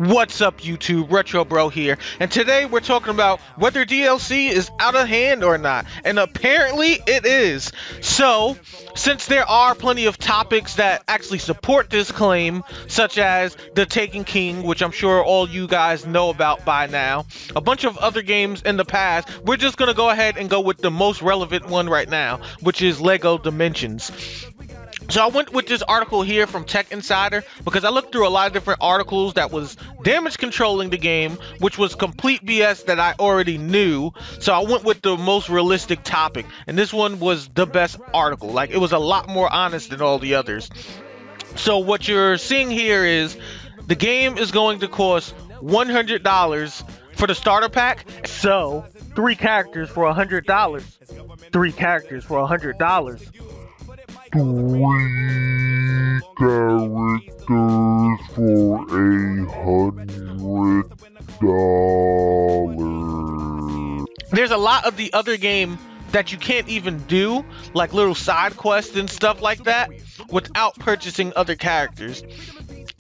What's up, YouTube? RetroBro here, and today we're talking about whether DLC is out of hand or not, and apparently it is. So, since there are plenty of topics that actually support this claim, such as The Taken King, which I'm sure all you guys know about by now, a bunch of other games in the past, we're just gonna go ahead and go with the most relevant one right now, which is LEGO Dimensions. So I went with this article here from Tech Insider because I looked through a lot of different articles that was damage controlling the game, which was complete BS that I already knew. So I went with the most realistic topic, and this one was the best article. Like, it was a lot more honest than all the others. So what you're seeing here is the game is going to cost $100 for the starter pack. So 3 characters for $100. 3 characters for $100. 3 characters for $100. There's a lot of the other game that you can't even do, like little side quests and stuff like that, without purchasing other characters.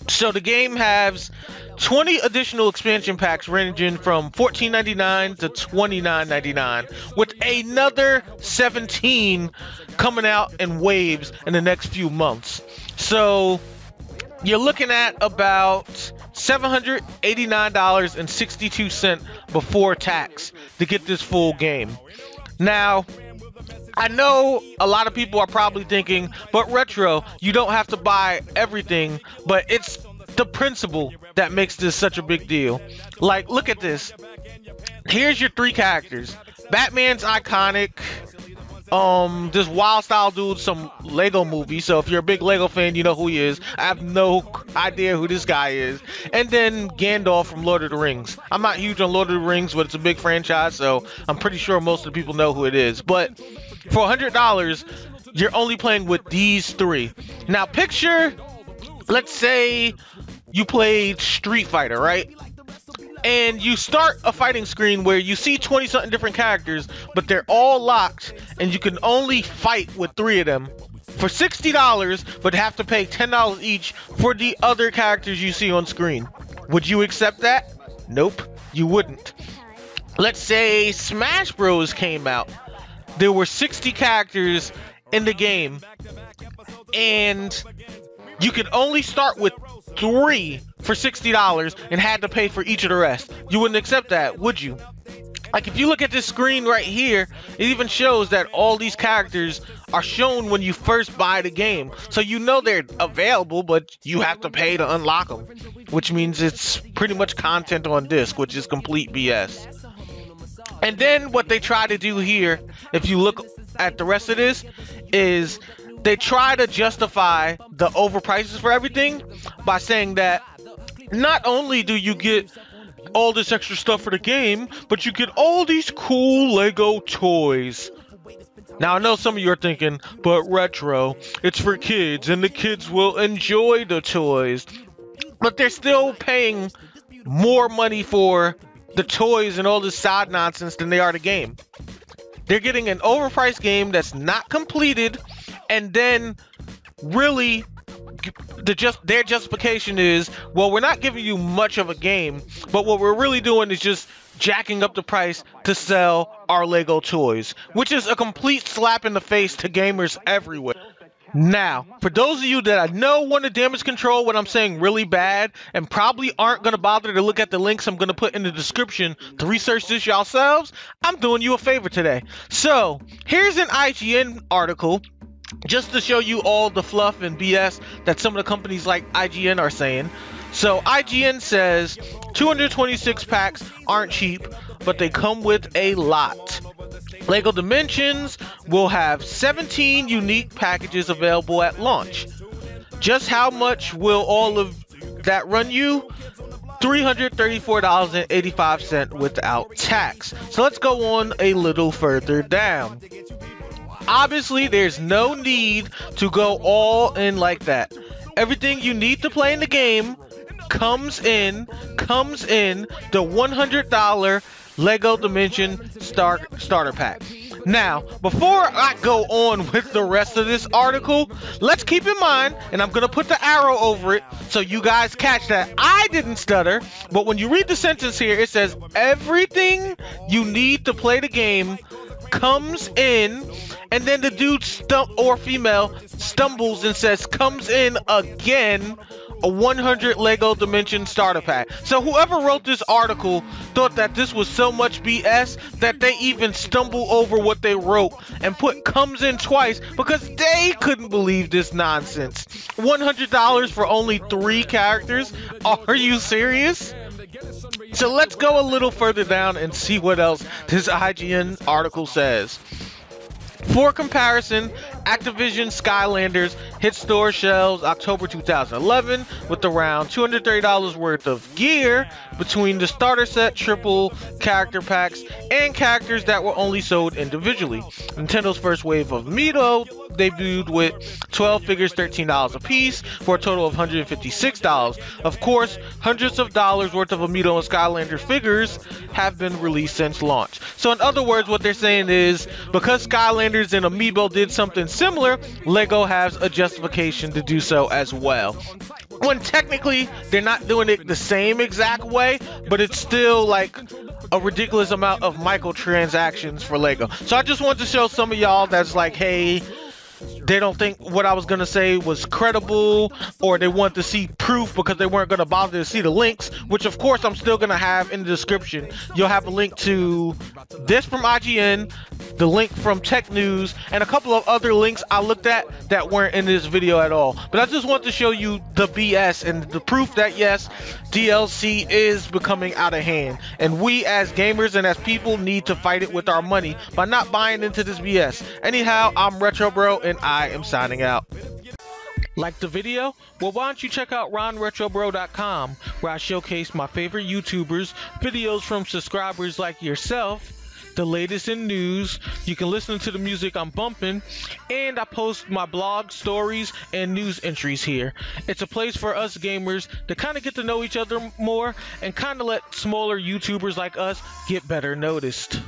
So the game has 20 additional expansion packs ranging from $14.99 to $29.99, with another 17 coming out in waves in the next few months. So you're looking at about $789.62 before tax to get this full game. Now, I know a lot of people are probably thinking, but Retro, you don't have to buy everything, but it's the principle that makes this such a big deal. Like, look at this. Here's your 3 characters. Batman's iconic. This wild style dude, some Lego movie. So if you're a big Lego fan, you know who he is. I have no idea who this guy is. And then Gandalf from Lord of the Rings. I'm not huge on Lord of the Rings, but it's a big franchise, so I'm pretty sure most of the people know who it is. But for $100, you're only playing with these 3. Now picture, let's say you played Street Fighter, right? And you start a fighting screen where you see 20-something different characters, but they're all locked, and you can only fight with 3 of them for $60, but have to pay $10 each for the other characters you see on screen. Would you accept that? Nope, you wouldn't. Let's say Smash Bros came out. There were 60 characters in the game, and you could only start with 3 for $60 and had to pay for each of the rest. You wouldn't accept that, would you? Like, if you look at this screen right here, it even shows that all these characters are shown when you first buy the game. So you know they're available, but you have to pay to unlock them, which means it's pretty much content on disc, which is complete BS. And then what they try to do here, if you look at the rest of this, is they try to justify the overprices for everything by saying that not only do you get all this extra stuff for the game, but you get all these cool Lego toys. Now, I know some of you are thinking, but Retro, it's for kids and the kids will enjoy the toys. But they're still paying more money for the toys and all this side nonsense than they are the game. They're getting an overpriced game that's not completed, and then really their justification is, well, we're not giving you much of a game, but what we're really doing is just jacking up the price to sell our Lego toys, which is a complete slap in the face to gamers everywhere. Now, for those of you that I know want to damage control what I'm saying really bad and probably aren't going to bother to look at the links I'm going to put in the description to research this yourselves, I'm doing you a favor today. So, here's an IGN article just to show you all the fluff and BS that some of the companies like IGN are saying. So, IGN says 226 packs aren't cheap, but they come with a lot. LEGO Dimensions will have 17 unique packages available at launch. Just how much will all of that run you? $334.85 without tax. So let's go on a little further down. Obviously, there's no need to go all in like that. Everything you need to play in the game comes in the $100 LEGO Dimension starter pack. Now, before I go on with the rest of this article, let's keep in mind, and I'm going to put the arrow over it so you guys catch that. I didn't stutter, but when you read the sentence here, it says, everything you need to play the game comes in, and then the dude or female stumbles and says, comes in again, a 100 Lego Dimension starter pack. So whoever wrote this article thought that this was so much BS that they even stumbled over what they wrote and put comes in twice because they couldn't believe this nonsense. $100 for only 3 characters? Are you serious? So let's go a little further down and see what else this IGN article says. For comparison, Activision Skylanders hit store shelves October 2011 with around $230 worth of gear between the starter set, triple character packs, and characters that were only sold individually. Nintendo's first wave of Amiibo debuted with 12 figures, $13 a piece, for a total of $156. Of course, hundreds of dollars worth of Amiibo and Skylander figures have been released since launch. So in other words, what they're saying is, because Skylanders and Amiibo did something similar, LEGO has a justification to do so as well. When technically, they're not doing it the same exact way, but it's still like a ridiculous amount of microtransactions for LEGO. So I just want to show some of y'all that's like, hey, they don't think what I was going to say was credible, or they want to see proof because they weren't going to bother to see the links, which of course I'm still going to have in the description. You'll have a link to this from IGN, the link from Tech News, and a couple of other links I looked at that weren't in this video at all. But I just want to show you the BS and the proof that yes, DLC is becoming out of hand, and we as gamers and as people need to fight it with our money by not buying into this BS. Anyhow, I'm RetroBro and I am signing out. Like the video? Well, why don't you check out RonnRetrobro.com, where I showcase my favorite YouTubers, videos from subscribers like yourself, the latest in news. You can listen to the music I'm bumping, and I post my blog, stories, and news entries here. It's a place for us gamers to kind of get to know each other more and kind of let smaller YouTubers like us get better noticed.